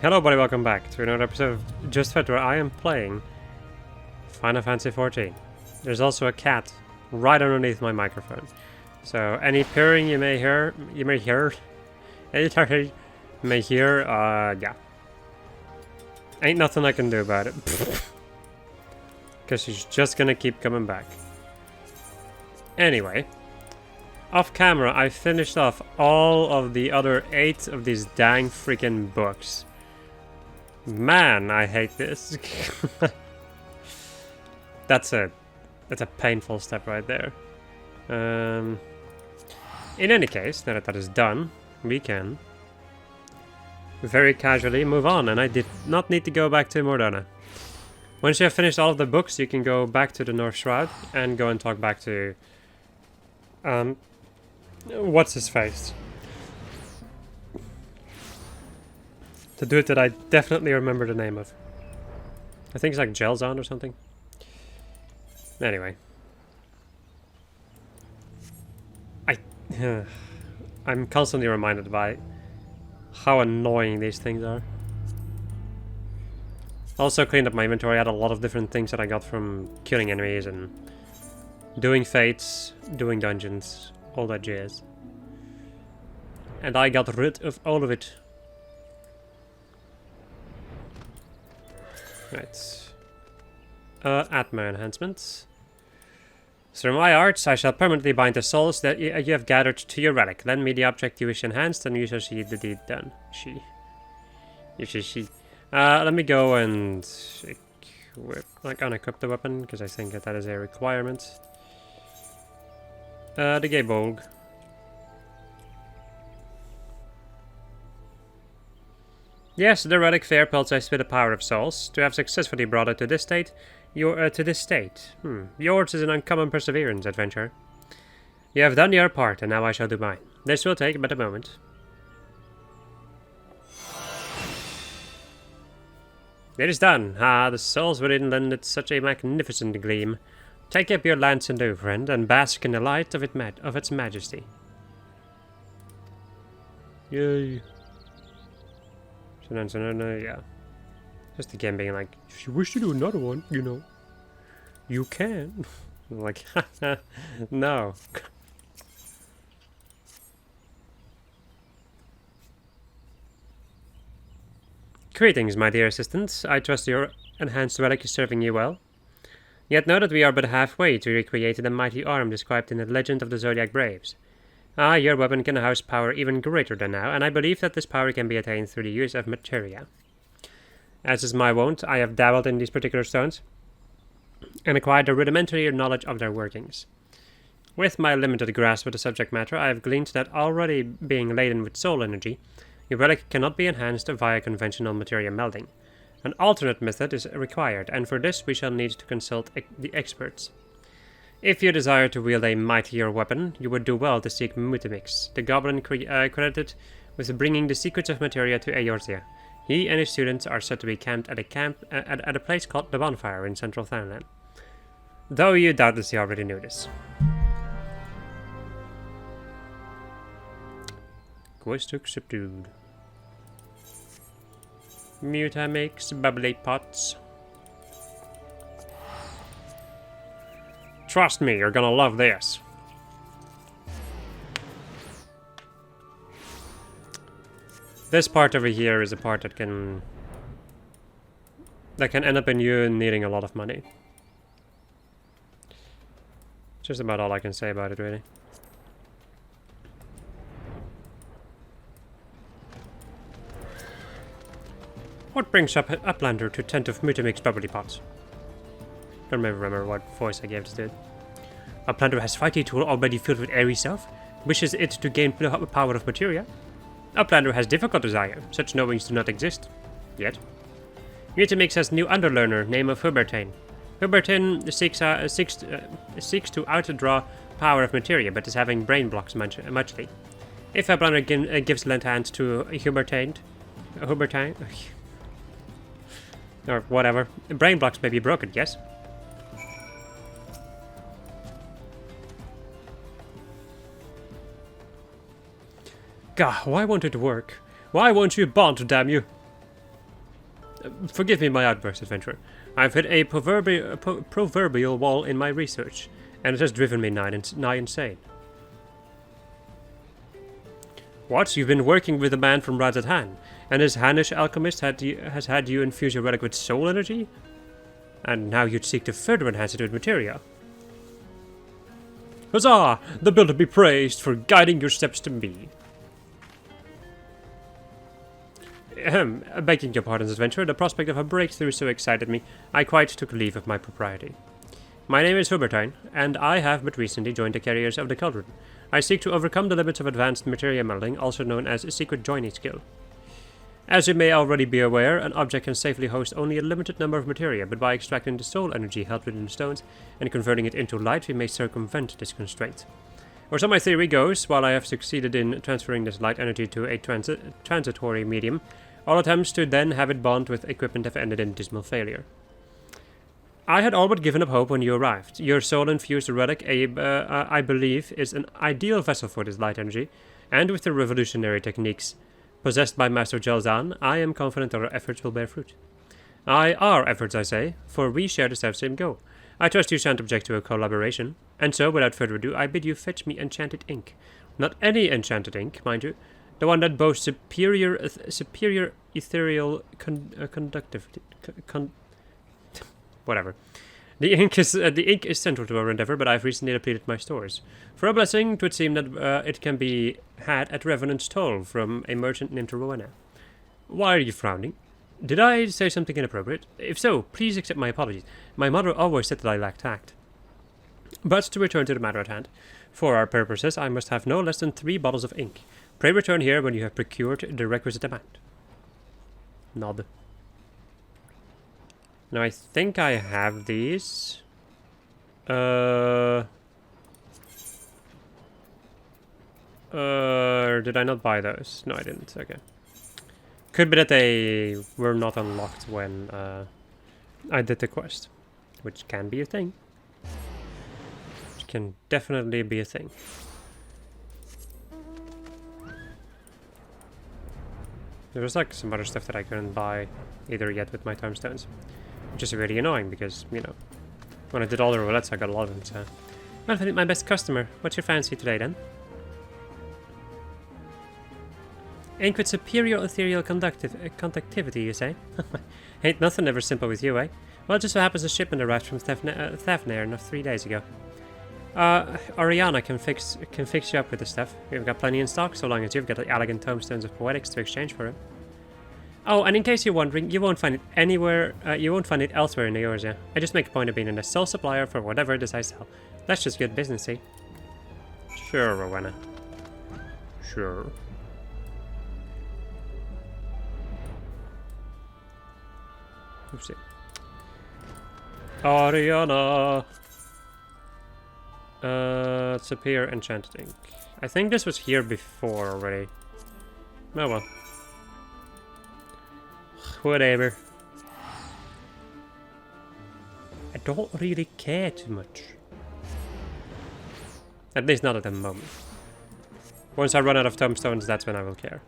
Hello everybody, welcome back to another episode of Just Fit, where I am playing Final Fantasy XIV. There's also a cat right underneath my microphone. So any purring you may hear, yeah. Ain't nothing I can do about it. Because she's just gonna keep coming back. Anyway, off camera I finished off all of the other 8 of these dang freaking books. Man, I hate this. That's a painful step right there. In any case, now that that is done, we can very casually move on, and I did not need to go back to Mordona. Once you have finished all of the books, you can go back to the North Shroud and go and talk back to what's his face? The dude that I definitely remember the name of. I think it's like Gelzon or something. Anyway. I'm constantly reminded by how annoying these things are. Also cleaned up my inventory. I had a lot of different things that I got from killing enemies and doing fates, doing dungeons, all that jazz. And I got rid of all of it. Right. Atma enhancements. Through my arts, I shall permanently bind the souls that you have gathered to your relic. Lend me the object you wish enhanced, and you shall see the deed done. She. Let me go and unequip the weapon, because I think that is a requirement. The Gaybolg. Yes, the relic fair pulsates with the power of souls. To have successfully brought it to this state, yours is an uncommon perseverance, adventurer. You have done your part, and now I shall do mine. This will take but a moment. It is done. Ah, the souls within lend it such a magnificent gleam. Take up your lance anew, friend, and bask in the light of its majesty. Yay. So no, yeah. Just again being like, if you wish to do another one, you know, you can. Like, no. Greetings, my dear assistants. I trust your enhanced relic is serving you well. Yet know that we are but halfway to recreate the mighty arm described in the legend of the Zodiac Braves. Ah, your weapon can house power even greater than now, and I believe that this power can be attained through the use of materia. As is my wont, I have dabbled in these particular stones, and acquired a rudimentary knowledge of their workings. With my limited grasp of the subject matter, I have gleaned that already being laden with soul energy, your relic cannot be enhanced via conventional materia melding. An alternate method is required, and for this we shall need to consult the experts. If you desire to wield a mightier weapon, you would do well to seek Mutamix, the goblin credited with bringing the secrets of materia to Eorzea. He and his students are said to be camped at a place called the Bonfire in central Thanalan. Though you doubtless already knew this. Quest accepted. Mutamix bubbly pots. Trust me, you're gonna love this. This part over here is a part that can end up in you needing a lot of money. Just about all I can say about it, really. What brings up Uplander to tent of Mutamix bubbly pots? Don't remember what voice I gave this dude. Uplander has fighting tool already filled with airy self. Wishes it to gain power of materia. Uplander has difficult desire. Such knowings do not exist. Yet. Mutamix has new underlearner, name of Hubertane. Hubertane seeks to outdraw power of materia, but is having brain blocks muchly. If Uplander gives lent hand to Hubertane, or whatever, brain blocks may be broken, yes? God, why won't it work? Why won't you bond, damn you? Forgive me my outburst, adventurer. I've hit a proverbial wall in my research, and it has driven me nigh insane. What? You've been working with a man from Razat Han, and his Hanish alchemist has had you infuse your relic with soul energy? And now you'd seek to further enhance it with materia. Huzzah! The builder be praised for guiding your steps to me. Begging your pardon, adventurer, the prospect of a breakthrough so excited me, I quite took leave of my propriety. My name is Hubertine, and I have but recently joined the carriers of the Cauldron. I seek to overcome the limits of advanced materia melding, also known as a secret joining skill. As you may already be aware, an object can safely host only a limited number of materia, but by extracting the soul energy held within the stones and converting it into light, we may circumvent this constraint. Or so my theory goes. While I have succeeded in transferring this light energy to a transitory medium, all attempts to then have it bond with equipment have ended in dismal failure. I had all but given up hope when you arrived. Your soul-infused relic, I believe, is an ideal vessel for this light energy, and with the revolutionary techniques possessed by Master Jelzan, I am confident that our efforts will bear fruit. Our efforts, I say, for we share the same goal. I trust you shan't object to a collaboration, and so, without further ado, I bid you fetch me enchanted ink. Not any enchanted ink, mind you. The one that boasts superior ethereal conductivity. Whatever. The ink is central to our endeavor, but I've recently depleted my stores. For a blessing, 'twould seem that it can be had at Revenant's toll from a merchant named Rowena. Why are you frowning? Did I say something inappropriate? If so, please accept my apologies. My mother always said that I lacked tact. But to return to the matter at hand. For our purposes, I must have no less than 3 bottles of ink. Pray return here when you have procured the requisite amount. Nod. Now I think I have these. Did I not buy those? No, I didn't. Okay. Could be that they were not unlocked when I did the quest. Which can be a thing. Which can definitely be a thing. There was like some other stuff that I couldn't buy either yet with my tomestones. Which is really annoying because, you know, when I did all the roulettes I got a lot of them, so... Well, I think my best customer. What's your fancy today then? Ink with superior ethereal conductivity, you say? Ain't nothing ever simple with you, eh? Well, it just so happens a shipment arrived from Thafnair not 3 days ago. Oriana can fix you up with the stuff. We've got plenty in stock, so long as you've got the elegant tomestones of poetics to exchange for it. Oh, and in case you're wondering, you won't find it anywhere. You won't find it elsewhere in Eorzea. I just make a point of being a sole supplier for whatever it is I sell. That's just good business, see? Sure, Rowena. Sure. Oopsie. Oriana. Superior enchanted ink. I think this was here before already. Oh well. Whatever. I don't really care too much. At least not at the moment. Once I run out of tomestones, that's when I will care.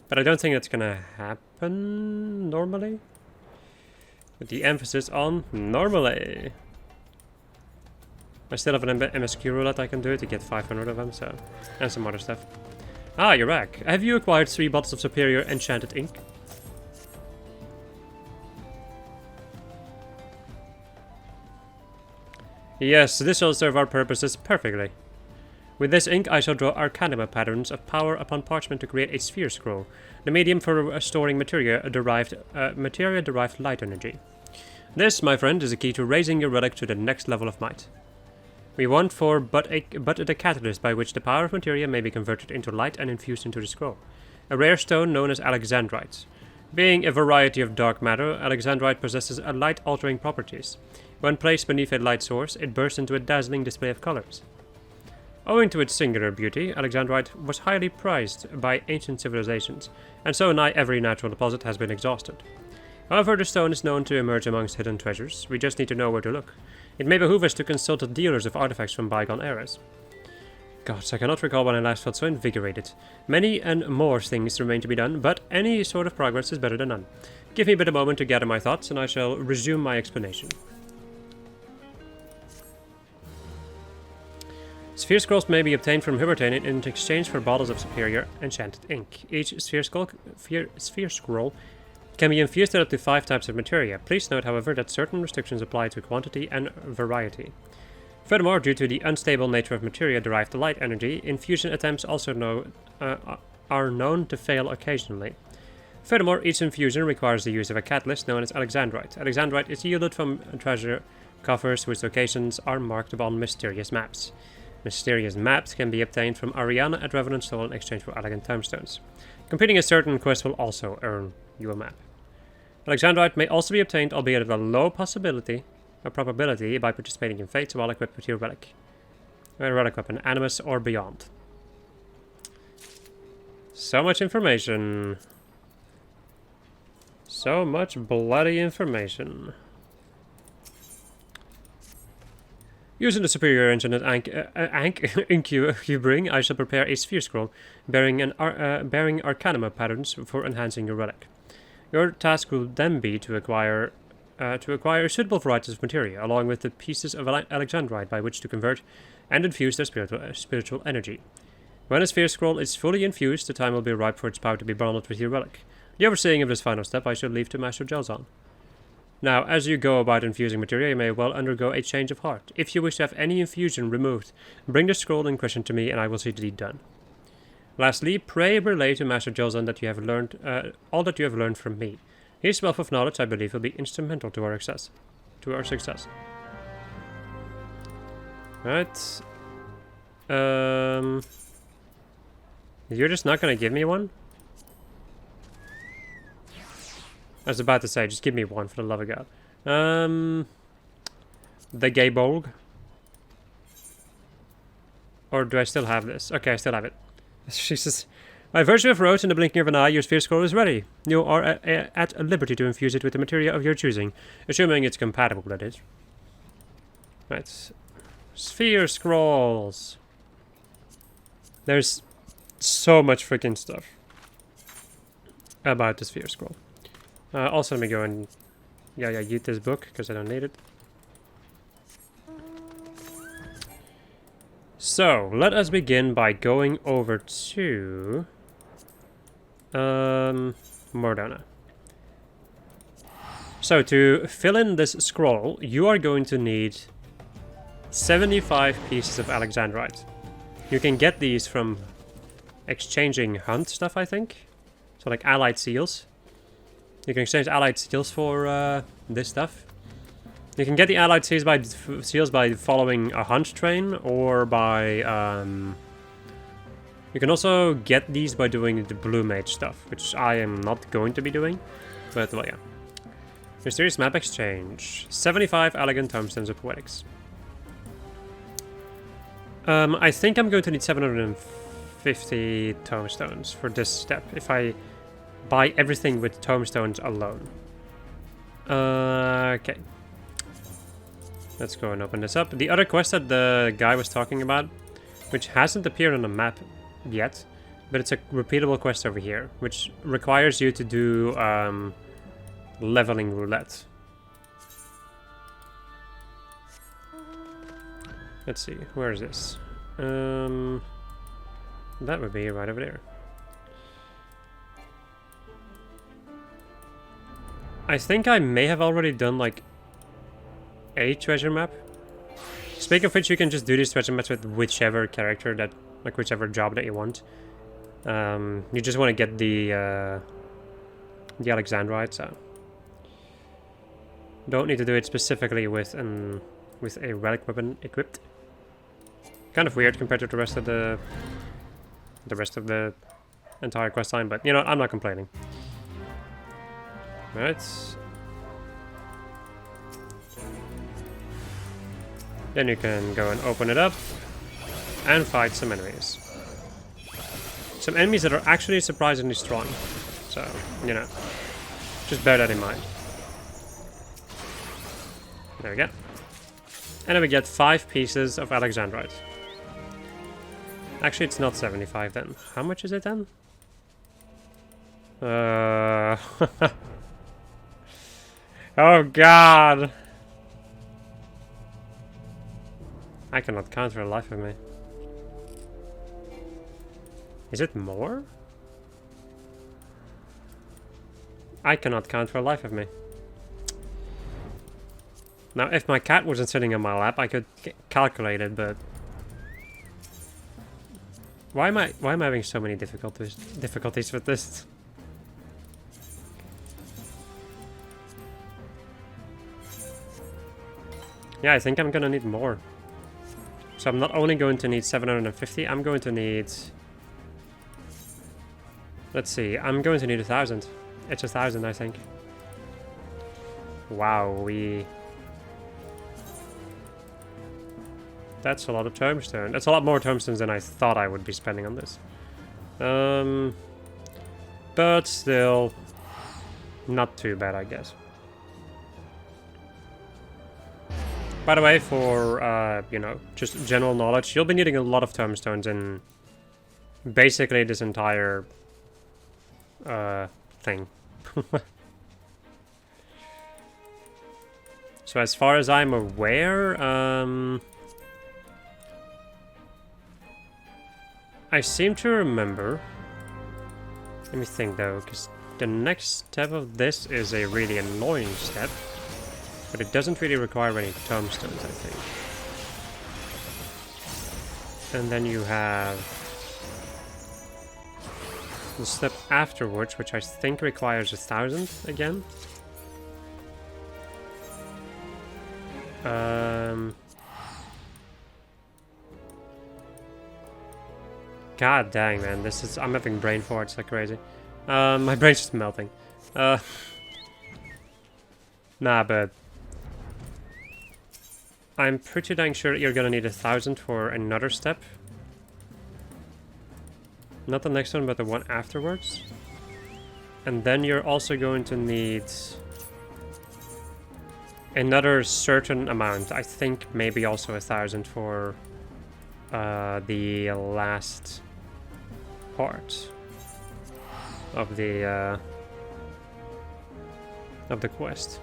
But I don't think that's gonna happen normally. With the emphasis on normally. I still have an MSQ roulette I can do to get 500 of them, so... And some other stuff. Ah, you're back. Have you acquired 3 bottles of superior enchanted ink? Yes, this shall serve our purposes perfectly. With this ink, I shall draw arcanima patterns of power upon parchment to create a sphere scroll, the medium for storing materia-derived light energy. This, my friend, is the key to raising your relic to the next level of might. We want for but the catalyst by which the power of materia may be converted into light and infused into the scroll. A rare stone known as alexandrite. Being a variety of dark matter, alexandrite possesses a light-altering properties. When placed beneath a light source, it bursts into a dazzling display of colors. Owing to its singular beauty, alexandrite was highly prized by ancient civilizations, and so nigh every natural deposit has been exhausted. However, the stone is known to emerge amongst hidden treasures. We just need to know where to look. It may behoove us to consult the dealers of artifacts from bygone eras. gods, I cannot recall when I last felt so invigorated. Many and more things remain to be done, but any sort of progress is better than none. Give me but a moment to gather my thoughts, and I shall resume my explanation. Sphere scrolls may be obtained from Hubertane in exchange for bottles of superior enchanted ink. Each sphere scroll can be infused with up to 5 types of materia. Please note, however, that certain restrictions apply to quantity and variety. Furthermore, due to the unstable nature of materia derived to light energy, infusion attempts are known to fail occasionally. Furthermore, each infusion requires the use of a catalyst known as Alexandrite. Alexandrite is yielded from treasure coffers whose locations are marked upon mysterious maps. Mysterious maps can be obtained from Ariana at Revenant Soul in exchange for elegant tomestones. Completing a certain quest will also earn you a map. Alexandrite may also be obtained, albeit at a low probability, by participating in fates while equipped with your relic. A relic weapon, Animus or beyond. So much information. So much bloody information. Using the superior enchanted ink you bring, I shall prepare a sphere scroll bearing arcanum patterns for enhancing your relic. Your task will then be to acquire suitable varieties of materia, along with the pieces of Alexandrite by which to convert and infuse their spiritual energy. When a sphere scroll is fully infused, the time will be ripe for its power to be bundled with your relic. The overseeing of this final step I shall leave to Master Gelzon. Now, as you go about infusing materia, you may well undergo a change of heart. If you wish to have any infusion removed, bring the scroll in question to me and I will see the deed done. Lastly, pray relay to Master Gelzon that you have learned all that you have learned from me. His wealth of knowledge, I believe, will be instrumental to our success. Right. You're just not gonna give me one? I was about to say, just give me one for the love of God. The Gay Bolg. Or do I still have this? Okay, I still have it. Jesus. By virtue of rote in the blinking of an eye, your sphere scroll is ready. You are at liberty to infuse it with the materia of your choosing, assuming it's compatible, that is. Right. Sphere scrolls. There's so much freaking stuff about the sphere scroll. Also, let me go and eat this book because I don't need it. So let us begin by going over to Mordona. So to fill in this scroll, you are going to need 75 pieces of Alexandrite. You can get these from exchanging hunt stuff, I think. So like allied seals. You can exchange allied seals for this stuff. You can get the allied seals by following a hunt train, or by... you can also get these by doing the blue mage stuff, which I am not going to be doing. But, well, yeah. Mysterious map exchange. 75 elegant tomestones of poetics. I think I'm going to need 750 tomestones for this step, if I buy everything with tomestones alone. Okay. Let's go and open this up. The other quest that the guy was talking about, which hasn't appeared on the map yet, but it's a repeatable quest over here, which requires you to do leveling roulette. Let's see, where is this? That would be right over there. I think I may have already done like a treasure map. Speaking of which, you can just do these treasure maps with whichever character that, like whichever job that you want. You just want to get the Alexandrite, so don't need to do it specifically with a relic weapon equipped. Kind of weird compared to the rest of the entire quest line, but you know, I'm not complaining. Right. Then you can go and open it up and fight some enemies. Some enemies that are actually surprisingly strong. So, you know, just bear that in mind. There we go. And then we get 5 pieces of Alexandrite. Actually, it's not 75 then. How much is it then? Oh god! I cannot count for the life of me. Is it more? I cannot count for the life of me. Now, if my cat wasn't sitting on my lap, I could calculate it, but why am I having so many difficulties with this? Yeah, I think I'm gonna need more. So I'm not only going to need 750, I'm going to need... Let's see, I'm going to need 1,000. It's 1,000, I think. Wow, that's a lot of tombstone. That's a lot more tombstones than I thought I would be spending on this. But still, not too bad, I guess. By the way, for, you know, just general knowledge, you'll be needing a lot of tombstones in basically this entire thing. So as far as I'm aware, I seem to remember... Let me think though, because the next step of this is a really annoying step. But it doesn't really require any tombstones, I think. And then you have the step afterwards, which I think requires 1,000 again. God dang, man, this is... I'm having brain farts like crazy. My brain's just melting. Nah, but... I'm pretty dang sure you're gonna need 1,000 for another step. Not the next one, but the one afterwards. And then you're also going to need another certain amount. I think maybe also 1,000 for the last part of the quest.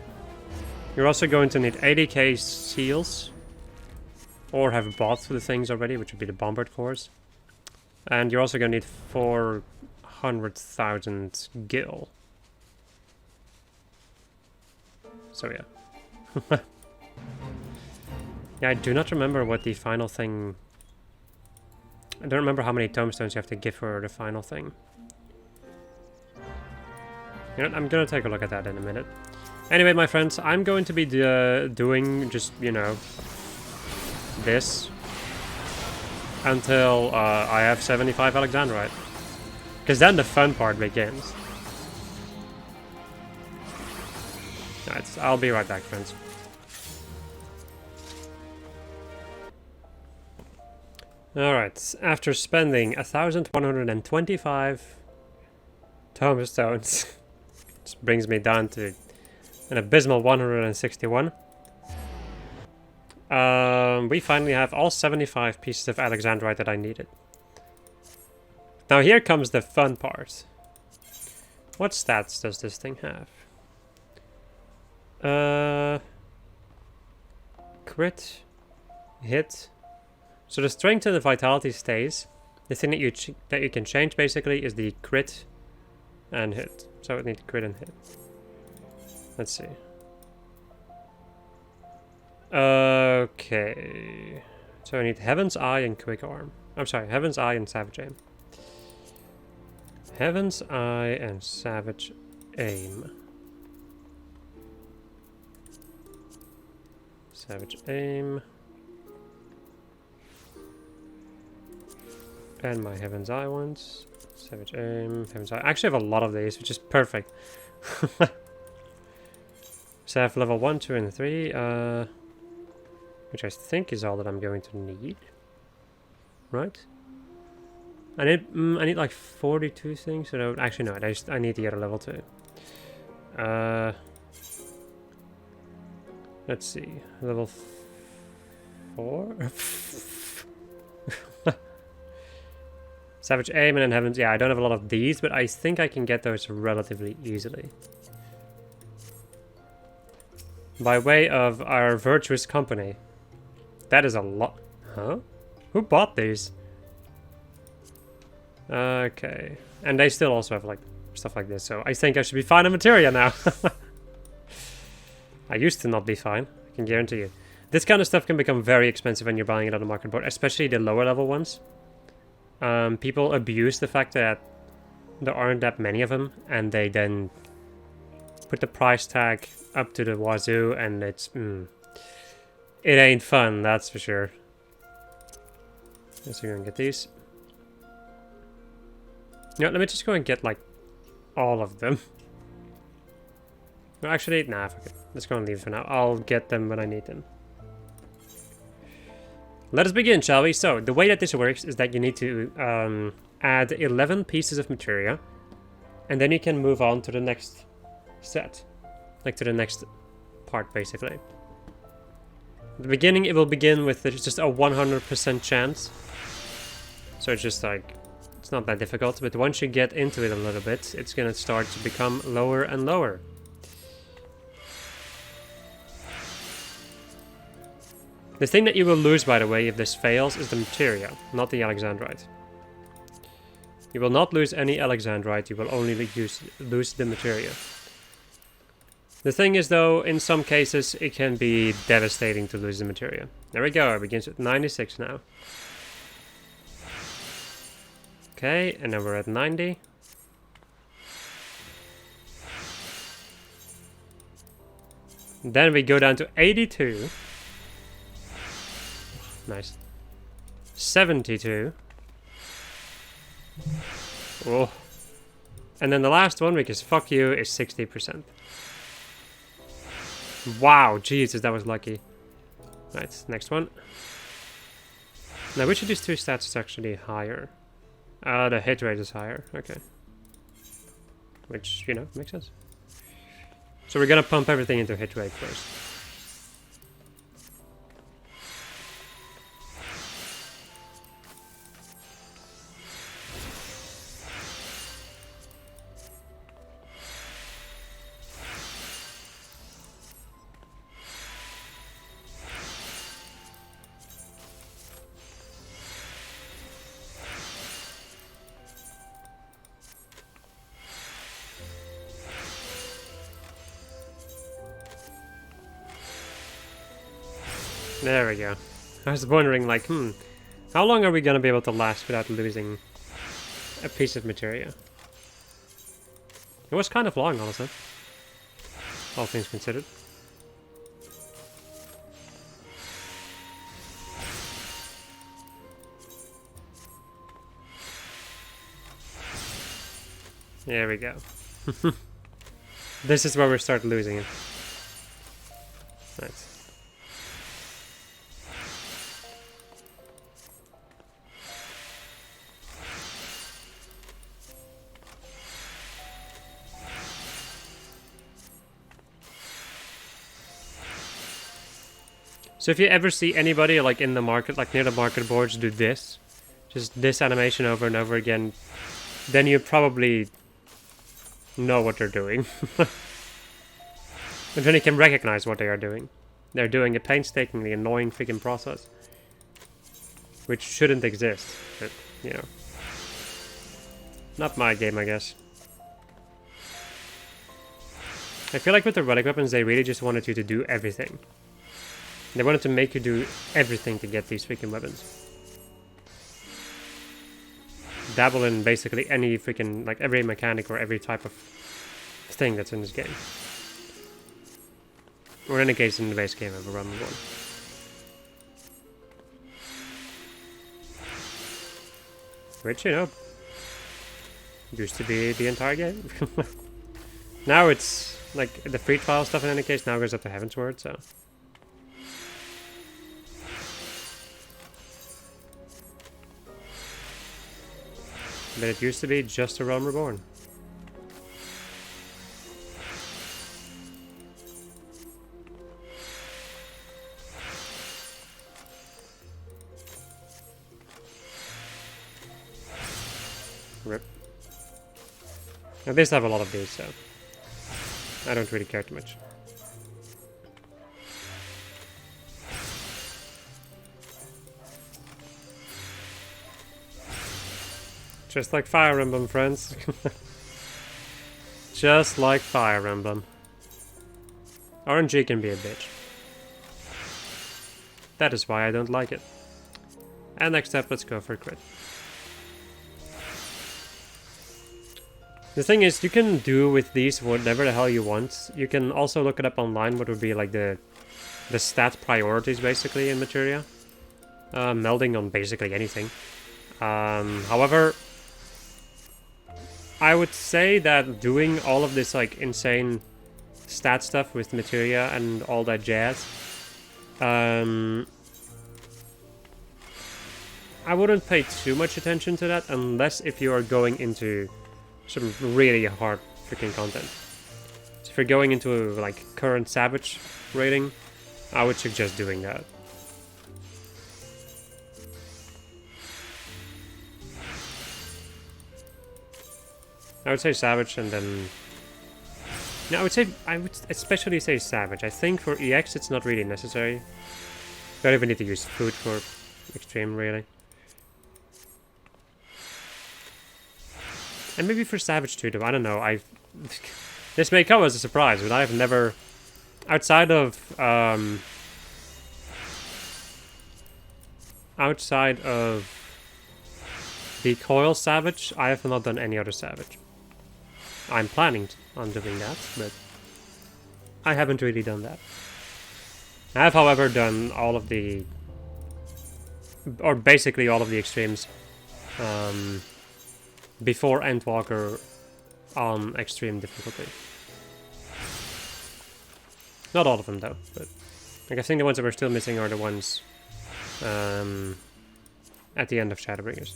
You're also going to need 80k seals, or have bought the things already, which would be the bombard cores. And you're also going to need 400,000 gil. So yeah. Yeah, I do not remember what the final thing... I don't remember how many tombstones you have to give for the final thing. You know, I'm gonna take a look at that in a minute. Anyway, my friends, I'm going to be doing just, you know, this until I have 75 Alexandrite. Because then the fun part begins. Alright, I'll be right back, friends. Alright, after spending 1,125 tombstones, this brings me down to an abysmal 161. We finally have all 75 pieces of Alexandrite that I needed. Now here comes the fun part. What stats does this thing have? Crit, hit. So the strength and the vitality stays. The thing that you can change basically is the crit and hit. So it needs crit and hit. Let's see. Okay. So I need Heaven's Eye and Quick Arm. I'm sorry, Heaven's Eye and Savage Aim. Heaven's Eye and Savage Aim. Savage Aim. And my Heaven's Eye ones. Savage Aim, Heaven's Eye. I actually have a lot of these, which is perfect. So I have level 1, 2, and 3, which I think is all that I'm going to need. Right? I need like 42 things. So no, actually no, I need to get a level 2. Let's see, level 4. Savage Aim and then Heavens. Yeah, I don't have a lot of these, but I think I can get those relatively easily. By way of our Virtuous Company. That is a lot. Huh? Who bought these? Okay. And they still also have like stuff like this, so I think I should be fine on Materia now. I used to not be fine, I can guarantee you. This kind of stuff can become very expensive when you're buying it on the market board, especially the lower level ones. People abuse the fact that there aren't that many of them, and they then put the price tag up to the wazoo, and it's... it ain't fun, that's for sure. So we're gonna get these. No, let me just go and get, like, all of them. No, actually, nah, fuck it. Let's go and leave for now. I'll get them when I need them. Let us begin, shall we? So, the way that this works is that you need to add 11 pieces of materia, and then you can move on to the next set. Like, to the next part, basically. At the beginning, it will begin with just a 100% chance. So it's just like... It's not that difficult, but once you get into it a little bit, it's gonna start to become lower and lower. The thing that you will lose, by the way, if this fails, is the materia, not the alexandrite. You will not lose any alexandrite, you will only lose the materia. The thing is, though, in some cases, it can be devastating to lose the materia. There we go, it begins with 96 now. Okay, and then we're at 90. Then we go down to 82. Nice. 72. Oh. And then the last one, because fuck you, is 60%. Wow, Jesus, that was lucky. Right, next one. Now, which of these two stats is actually higher? The hit rate is higher, okay. Which, you know, makes sense. So we're gonna pump everything into hit rate first. There we go. I was wondering, like, how long are we gonna be able to last without losing a piece of materia? It was kind of long, honestly. All things considered. There we go. This is where we start losing it. Nice. So if you ever see anybody like in the market, like near the market boards, do this, just this animation over and over again, then you probably know what they're doing. And then you can recognize what they are doing. They're doing a painstakingly annoying freaking process, which shouldn't exist, but, you know. Not my game, I guess. I feel like with the relic weapons, they really just wanted you to do everything. They wanted to make you do everything to get these freaking weapons. Dabble in basically any freaking, like every mechanic or every type of thing that's in this game. Or in the case in the base game of a Reborn. Which, you know, used to be the entire game. Now it's like the free trial stuff in any case now goes up to Heaven's Word, so. But it used to be just a realm reborn. Rip. Now, they have a lot of these, so I don't really care too much. Just like Fire Emblem, friends. Just like Fire Emblem. RNG can be a bitch. That is why I don't like it. And next up, let's go for a crit. The thing is, you can do with these whatever the hell you want. You can also look it up online, what would be like the stat priorities, basically, in Materia. Melding on basically anything. However, I would say that doing all of this like insane stat stuff with Materia and all that jazz, I wouldn't pay too much attention to that unless if you are going into some really hard freaking content. So if you're going into like current Savage rating, I would suggest doing that. I would say Savage and then... No, I would especially say Savage. I think for EX it's not really necessary. You don't even need to use food for Extreme, really. And maybe for Savage too, though. I don't know. This may come as a surprise, but I've never... Outside of... outside of... the Coil Savage, I have not done any other Savage. I'm planning on doing that, but I haven't really done that. I have, however, done all of the... or basically all of the extremes before Endwalker on extreme difficulty. Not all of them, though, but like, I think the ones that we're still missing are the ones at the end of Shadowbringers.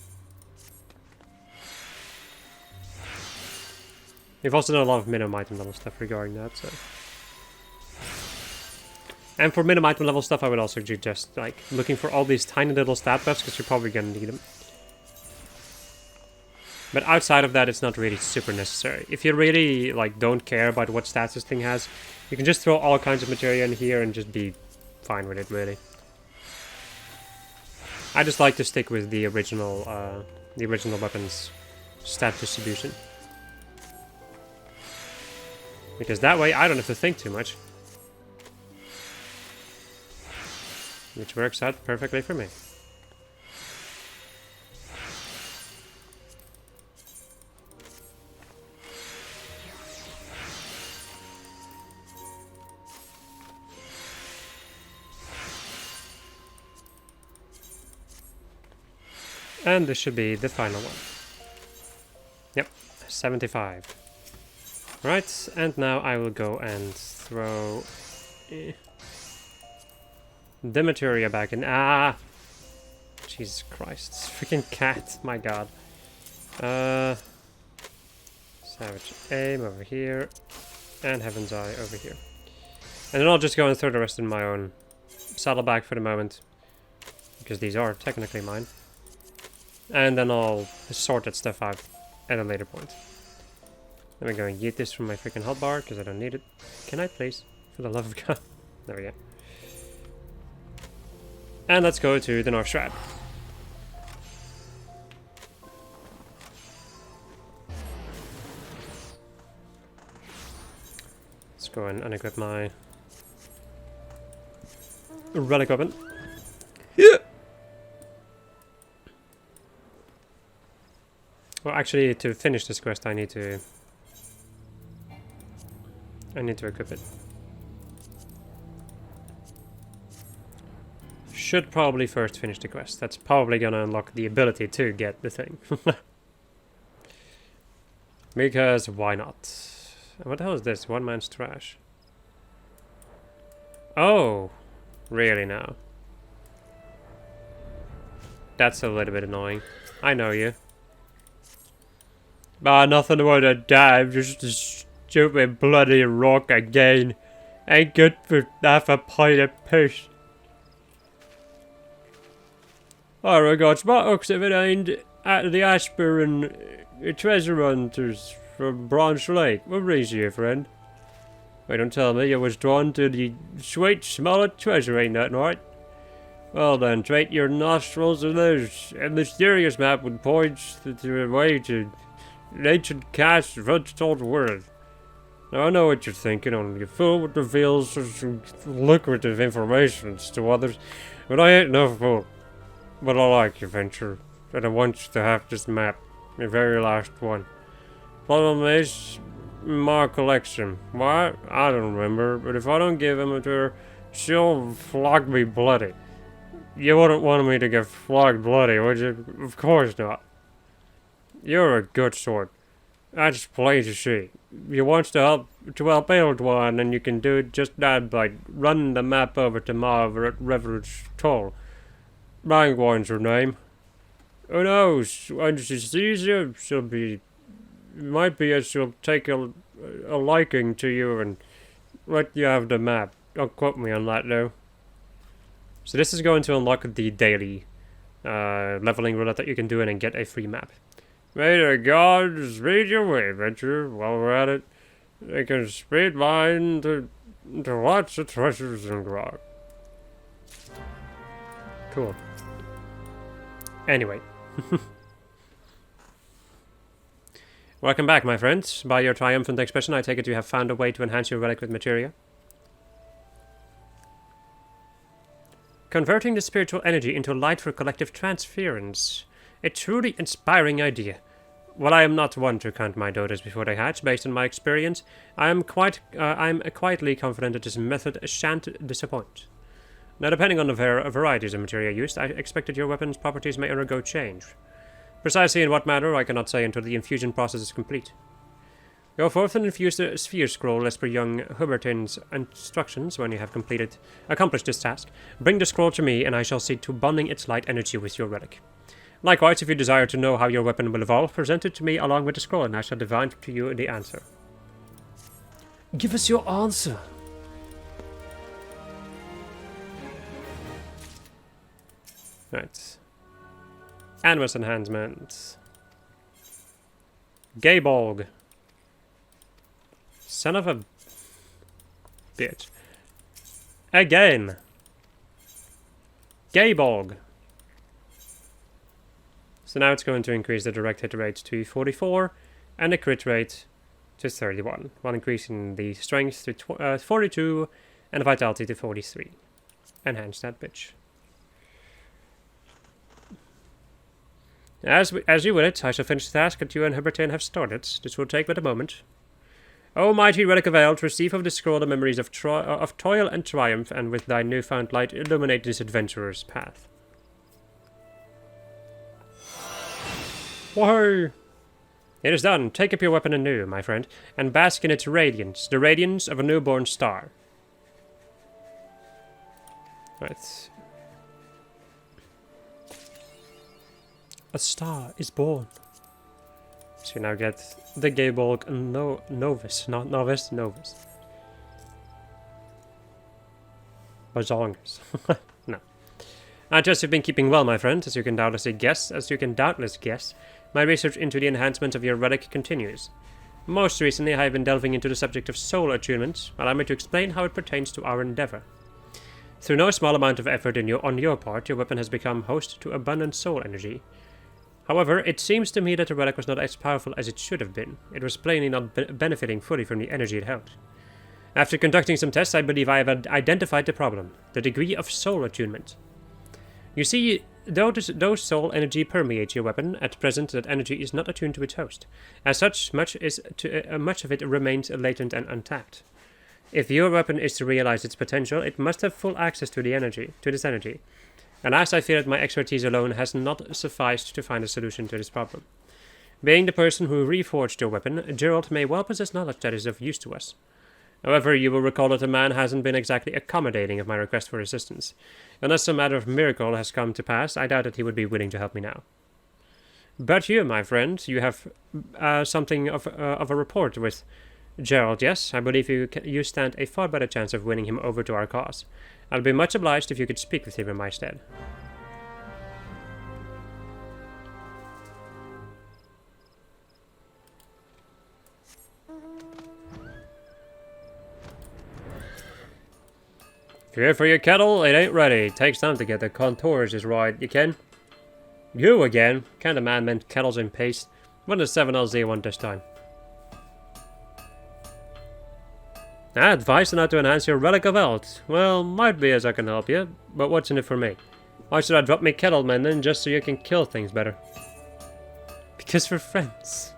We've also done a lot of minimum item level stuff regarding that, so... And for minimum item level stuff, I would also suggest, like, looking for all these tiny little stat buffs, because you're probably gonna need them. But outside of that, it's not really super necessary. If you really, like, don't care about what stats this thing has, you can just throw all kinds of materia in here and just be fine with it, really. I just like to stick with the original weapons stat distribution. Because that way, I don't have to think too much. Which works out perfectly for me. And this should be the final one. Yep, 75. Right, and now I will go and throw the materia back in. Ah! Jesus Christ, this freaking cat, my god. Savage Aim over here, and Heaven's Eye over here. And then I'll just go and throw the rest in my own saddlebag for the moment, because these are technically mine. And then I'll sort that stuff out at a later point. Let me go and yeet this from my freaking hotbar, because I don't need it. Can I please? For the love of God. There we go. And let's go to the North Shroud. Let's go and unequip my relic weapon. Yeah. Well, actually, to finish this quest, I need to equip it. Should probably first finish the quest. That's probably gonna unlock the ability to get the thing. Because why not? What the hell is this? One man's trash. Oh, really now? That's a little bit annoying. I know you. But nothing about a dive, just a stupid bloody rock again. Ain't good for half a pint of piss. I regards buttocks if it ain't at the aspirin treasure hunters from Bronze Lake. What brings you, friend? Wait, don't tell me you was drawn to the sweet smell of treasure, ain't that right? Well then, treat your nostrils to this. A mysterious map would point to a way to an ancient cache of untold worth. Now I know what you're thinking, only a fool would reveal such lucrative information to others, but I ain't no fool. But I like your venture, and I want you to have this map, the very last one. Problem is, my collection. Why? I don't remember, but if I don't give him to her, she'll flog me bloody. You wouldn't want me to get flogged bloody, would you? Of course not. You're a good sort. That's plain to see. You want to help build one, and you can do just that by running the map over to Ma over at Reverend's Toll. Rangwine's her name. Who knows? When she sees you, might be as she'll take a liking to you and let you have the map. Don't quote me on that, though. So this is going to unlock the daily leveling roulette that you can do and get a free map. May the gods speed your way, venture. While we're at it, they can speed mine to lots of treasures and grog. Cool. Anyway. Welcome back, my friends. By your triumphant expression, I take it you have found a way to enhance your relic with materia. Converting the spiritual energy into light for collective transference. A truly inspiring idea. While I am not one to count my daughters before they hatch, based on my experience, I'm quietly confident that this method shan't disappoint. Now, depending on the varieties of materia used, I expect that your weapon's properties may undergo change. Precisely in what manner, I cannot say until the infusion process is complete. Go forth and infuse the sphere scroll as per young Hubertin's instructions when you have accomplished this task. Bring the scroll to me, and I shall see to bonding its light energy with your relic. Likewise, if you desire to know how your weapon will evolve, present it to me along with the scroll, and I shall divine to you the answer. Give us your answer. Right. Animus enhancement. Gaybolg. Son of a bitch. Again. Gaybolg. So now it's going to increase the direct hit rate to 44 and the crit rate to 31, while increasing the strength to 42 and the vitality to 43. Enhance that bitch. As you will it, I shall finish the task that you and Hubertin have started. This will take but a moment. O mighty relic of Ale, receive of this scroll the memories of toil and triumph, and with thy newfound light illuminate this adventurer's path. Whoa! It is done. Take up your weapon anew, my friend, and bask in its radiance, the radiance of a newborn star. Right. A star is born. So you now get the Gaybolg Novice, not Novice, Novus. Bazongas. No. I trust you've been keeping well, my friend, as you can doubtless guess. My research into the enhancement of your relic continues. Most recently, I have been delving into the subject of soul attunement. Allow me to explain how it pertains to our endeavor. Through no small amount of effort on your part, your weapon has become host to abundant soul energy. However, it seems to me that the relic was not as powerful as it should have been. It was plainly not benefiting fully from the energy it held. After conducting some tests, I believe I have identified the problem, the degree of soul attunement. You see, though soul energy permeates your weapon, at present that energy is not attuned to its host. As such, much of it remains latent and untapped. If your weapon is to realize its potential, it must have full access to this energy. Alas, I fear that my expertise alone has not sufficed to find a solution to this problem. Being the person who reforged your weapon, Gerald may well possess knowledge that is of use to us. However, you will recall that the man hasn't been exactly accommodating of my request for assistance. Unless some matter of miracle has come to pass, I doubt that he would be willing to help me now. But you, my friend, you have something of a rapport with Gerald, yes? I believe you stand a far better chance of winning him over to our cause. I'll be much obliged if you could speak with him in my stead. Here for your kettle, it ain't ready. Takes time to get the contours just right. You can? You again? Kind of man meant kettles in paste. What does 7LZ want this time? Advice on how to enhance your Relic of Health. Well, might be as I can help you, but what's in it for me? Why should I drop me kettle man then just so you can kill things better? Because we're friends.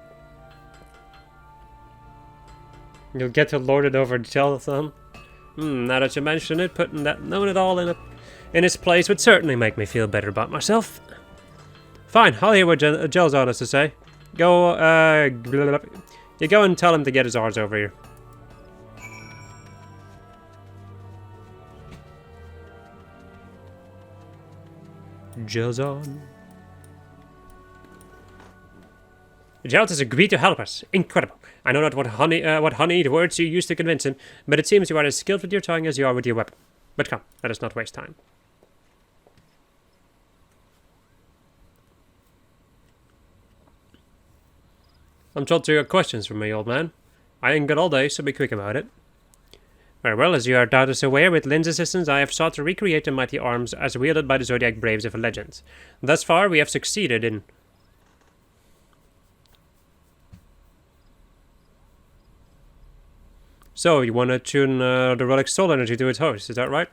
You'll get to lord it over Jelthon. Now that you mention it, putting that knowing it all in its place would certainly make me feel better about myself. Fine, I'll hear what Jelzon has to say. Go, you go and tell him to get his R's over here. Jelzon. Jelt has agreed to help us. Incredible. I know not what honeyed words you used to convince him, but it seems you are as skilled with your tongue as you are with your weapon. But come, let us not waste time. I'm told you got questions from me, old man. I ain't got all day, so be quick about it. Very well, as you are doubtless aware, with Lynn's assistance I have sought to recreate the mighty arms as wielded by the Zodiac Braves of Legends. Thus far, we have succeeded in... So, you want to tune the Relic's soul energy to its host, is that right?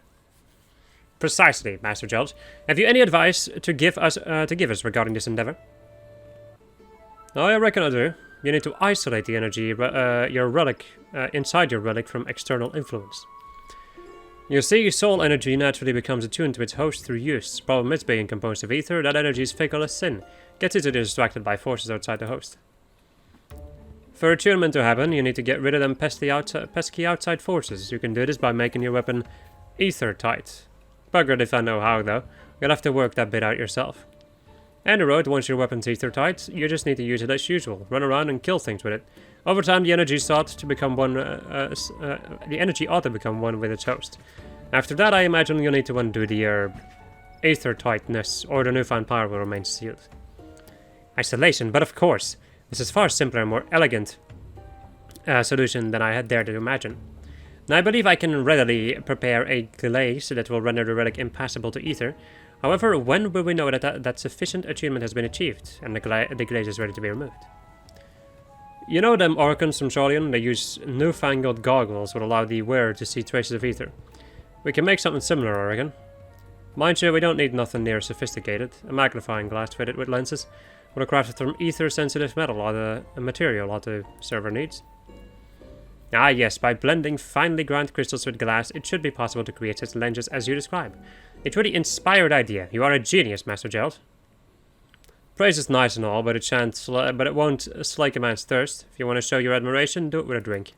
Precisely, Master Jelge. Have you any advice to give us regarding this endeavor? Oh, I reckon I do. You need to isolate the energy your relic inside your relic from external influence. You see, soul energy naturally becomes attuned to its host through use. Problem is, being composed of ether, that energy is fickle as sin. Gets easily distracted by forces outside the host. For attunement to happen, you need to get rid of them pesky outside forces. You can do this by making your weapon ether tight. Buggered if I know how, though. You'll have to work that bit out yourself. And the road, once your weapon's ether tight, you just need to use it as usual. Run around and kill things with it. Over time, the energy ought to become one with its host. After that, I imagine you'll need to undo the ether tightness, or the newfound power will remain sealed. Isolation, but of course. This is far simpler and more elegant solution than I had dared to imagine. Now, I believe I can readily prepare a glaze that will render the relic impassable to ether. However, when will we know that sufficient attunement has been achieved and the glaze is ready to be removed? You know them Orcans from Sholian? They use newfangled goggles that allow the wearer to see traces of ether. We can make something similar, I reckon. Mind you, we don't need nothing near sophisticated. A magnifying glass fitted with lenses would have crafted from ether-sensitive metal or a material the server needs. Ah yes, by blending finely ground crystals with glass, it should be possible to create such lenses as you describe. A truly inspired idea. You are a genius, Master Jelt. Praise is nice and all, but it won't slake a man's thirst. If you want to show your admiration, do it with a drink.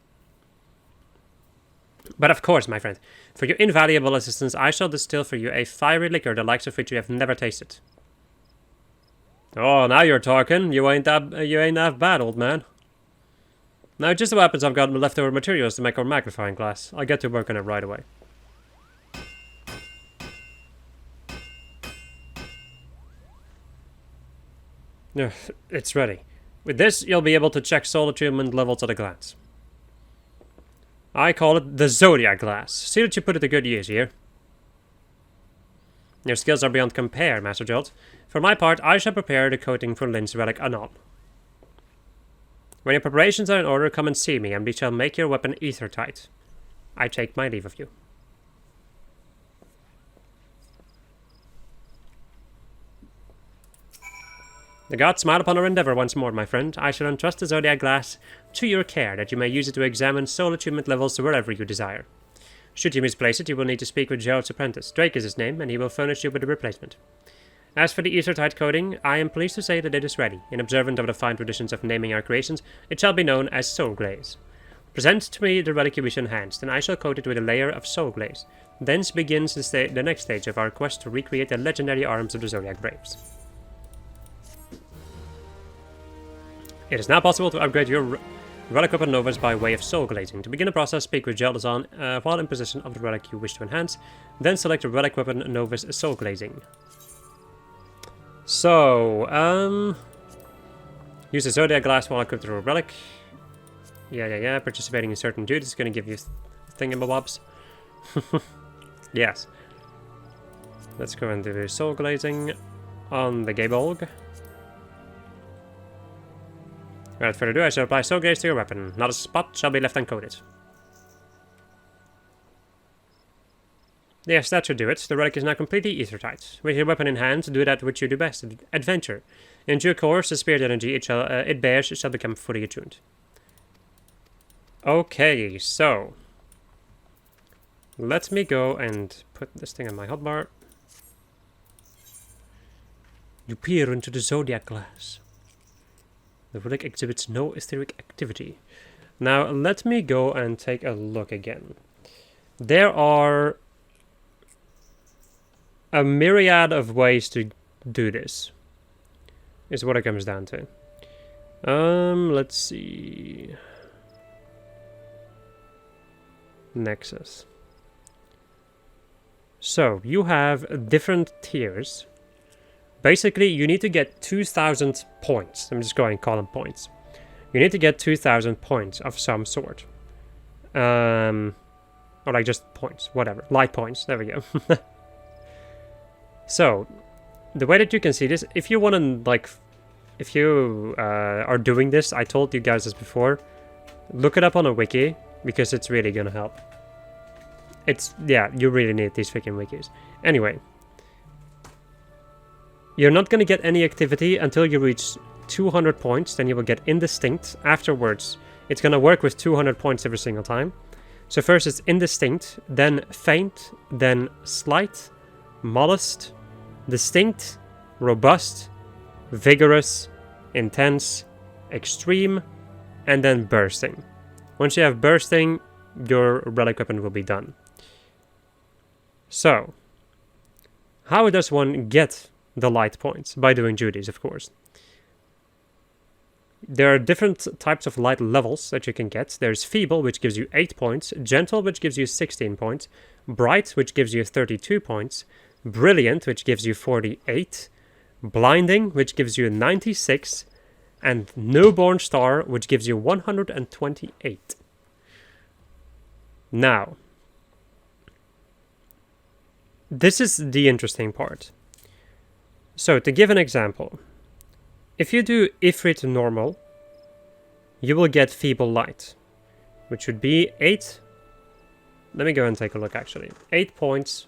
But of course, my friend, for your invaluable assistance, I shall distill for you a fiery liquor the likes of which you have never tasted. Oh, now you're talking. You ain't that bad, old man. Now, just so happens I've got leftover materials to make our magnifying glass. I'll get to work on it right away. It's ready. With this, you'll be able to check soul attunement levels at a glance. I call it the Zodiac Glass. See that you put it to good use here. Your skills are beyond compare, Master Jolt. For my part, I shall prepare the coating for Lynn's relic anon. When your preparations are in order, come and see me, and we shall make your weapon ether tight. I take my leave of you. The gods smile upon our endeavor once more, my friend. I shall entrust the Zodiac Glass to your care, that you may use it to examine soul attunement levels wherever you desire. Should you misplace it, you will need to speak with Gerald's apprentice. Drake is his name, and he will furnish you with a replacement. As for the ether-tight coating, I am pleased to say that it is ready. In observance of the fine traditions of naming our creations, it shall be known as Soul Glaze. Present to me the relic you wish enhanced, and I shall coat it with a layer of Soul Glaze. Thence begins the next stage of our quest to recreate the legendary arms of the Zodiac Braves. It is now possible to upgrade your relic weapon novas by way of soul glazing. To begin the process, speak with Geldazon while in possession of the relic you wish to enhance. Then select the relic weapon nova's soul glazing. So, use the Zodiac Glass while equipped with a relic. Yeah. Participating in certain duties is going to give you thingamabobs. Yes. Let's go and do soul glazing on the Gabolg. Without further ado, I shall apply soul glaze to your weapon. Not a spot shall be left uncoated. Yes, that should do it. The relic is now completely ether-tight. With your weapon in hand, do that which you do best, adventure. In due course, the spirit energy it bears shall become fully attuned. Okay, so... let me go and put this thing on my hotbar. You peer into the zodiac glass. The relic exhibits no etheric activity. Now, let me go and take a look again. There are a myriad of ways to do this, is what it comes down to. Let's see. Nexus. So, you have different tiers. Basically, you need to get 2,000 points. I'm just going to call them points. You need to get 2,000 points of some sort. Or like just points, whatever. Light points, there we go. So, the way that you can see this, if you want to, like, if you are doing this, I told you guys this before, look it up on a wiki, because it's really gonna help. It's, yeah, you really need these freaking wikis. Anyway, you're not gonna get any activity until you reach 200 points, then you will get indistinct. Afterwards, it's gonna work with 200 points every single time. So first it's indistinct, then faint, then slight, modest, distinct, robust, vigorous, intense, extreme, and then bursting. Once you have bursting, your relic weapon will be done. So, how does one get the light points? By doing duties, of course. There are different types of light levels that you can get. There's feeble, which gives you 8 points, gentle, which gives you 16 points, bright, which gives you 32 points, brilliant, which gives you 48, blinding, which gives you 96, and newborn star, which gives you 128. Now, this is the interesting part. So, to give an example, if you do Ifrit normal, you will get feeble light, which would be 8. Let me go and take a look actually. 8 points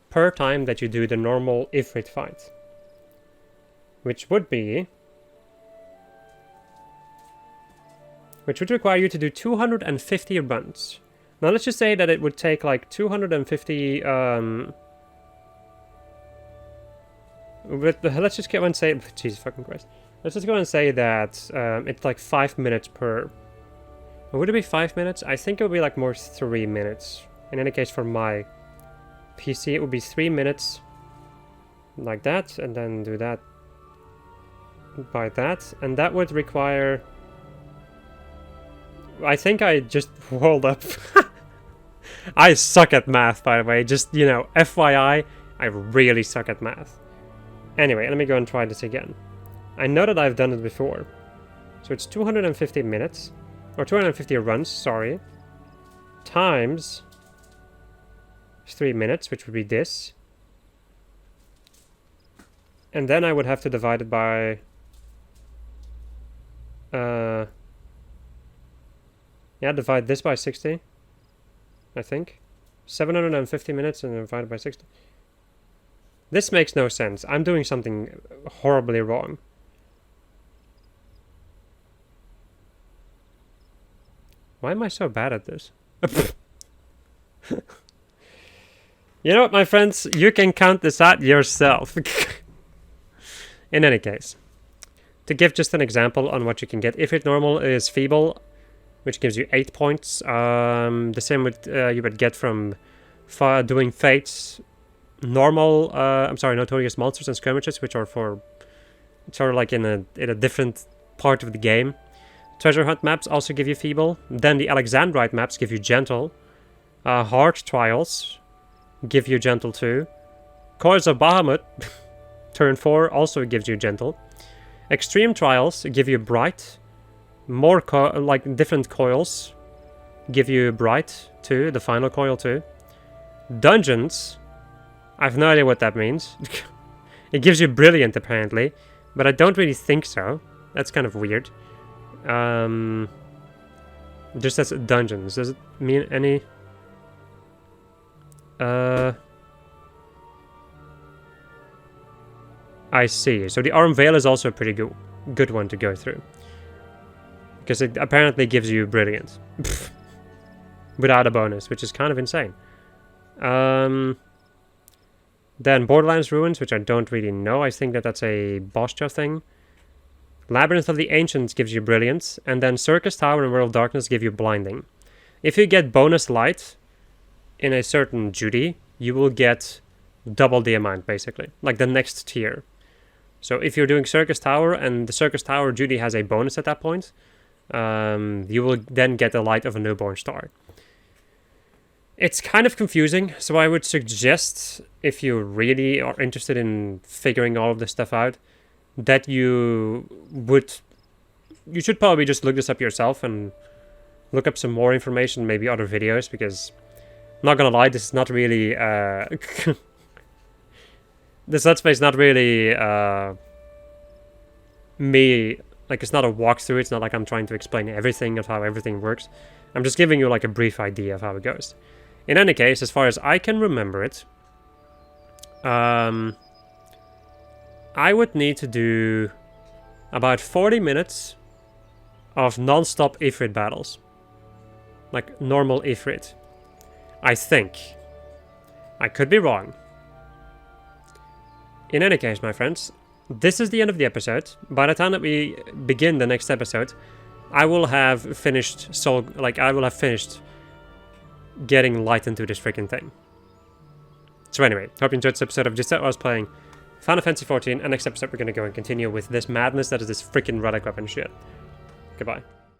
per time that you do the normal Ifrit fight, which would require you to do 250 runs. Now let's just say that it would take like 250 let's just go and say, Jesus fucking Christ. Let's just go and say that it's like 5 minutes per... Or would it be 5 minutes? I think it would be like more 3 minutes. In any case, for my PC, it would be 3 minutes like that, and then do that by that. And that would require... I think I just rolled up. I suck at math, by the way. Just, you know, FYI, I really suck at math. Anyway, let me go and try this again. I know that I've done it before. So it's 250 minutes, or 250 runs, sorry, times 3 minutes, which would be this. And then I would have to divide it by... yeah, divide this by 60, I think. 750 minutes and divide it by 60. This makes no sense. I'm doing something horribly wrong. Why am I so bad at this? You know what, my friends? You can count this out yourself. In any case, to give just an example on what you can get, if it normal is feeble, which gives you 8 points. The same with you would get from doing fates. Normal, notorious monsters and skirmishes, which are for sort of like in a different part of the game. Treasure hunt maps also give you feeble. Then the Alexandrite maps give you gentle. Hard trials give you gentle too. Coils of Bahamut, turn 4, also gives you gentle. Extreme trials give you bright. More like different coils give you bright too. The final coil too. Dungeons, I have no idea what that means. It gives you brilliant, apparently, but I don't really think so. That's kind of weird. Just says dungeons. Does it mean any... I see. So the Arm Veil is also a pretty good one to go through. Because it apparently gives you brilliant. Without a bonus, which is kind of insane. Then Borderlands Ruins, which I don't really know. I think that's a boss job thing. Labyrinth of the Ancients gives you Brilliance. And then Circus Tower and World of Darkness give you Blinding. If you get bonus light in a certain duty, you will get double the amount, basically. Like the next tier. So if you're doing Circus Tower and the Circus Tower duty has a bonus at that point, you will then get the light of a newborn star. It's kind of confusing, so I would suggest, if you really are interested in figuring all of this stuff out, that you should probably just look this up yourself and look up some more information, maybe other videos, because, not gonna lie, this is not really, this Let's Play is not really, me, like, it's not a walkthrough, it's not like I'm trying to explain everything of how everything works. I'm just giving you, like, a brief idea of how it goes. In any case, as far as I can remember it, I would need to do about 40 minutes of non-stop Ifrit battles. Like, normal Ifrit. I think. I could be wrong. In any case, my friends, this is the end of the episode. By the time that we begin the next episode, I will have finished getting light into this freaking thing. So anyway, hope you enjoyed this episode of Just How I was playing Final Fantasy XIV, and next episode we're going to go and continue with this madness that is this freaking relic weapon shit. Goodbye.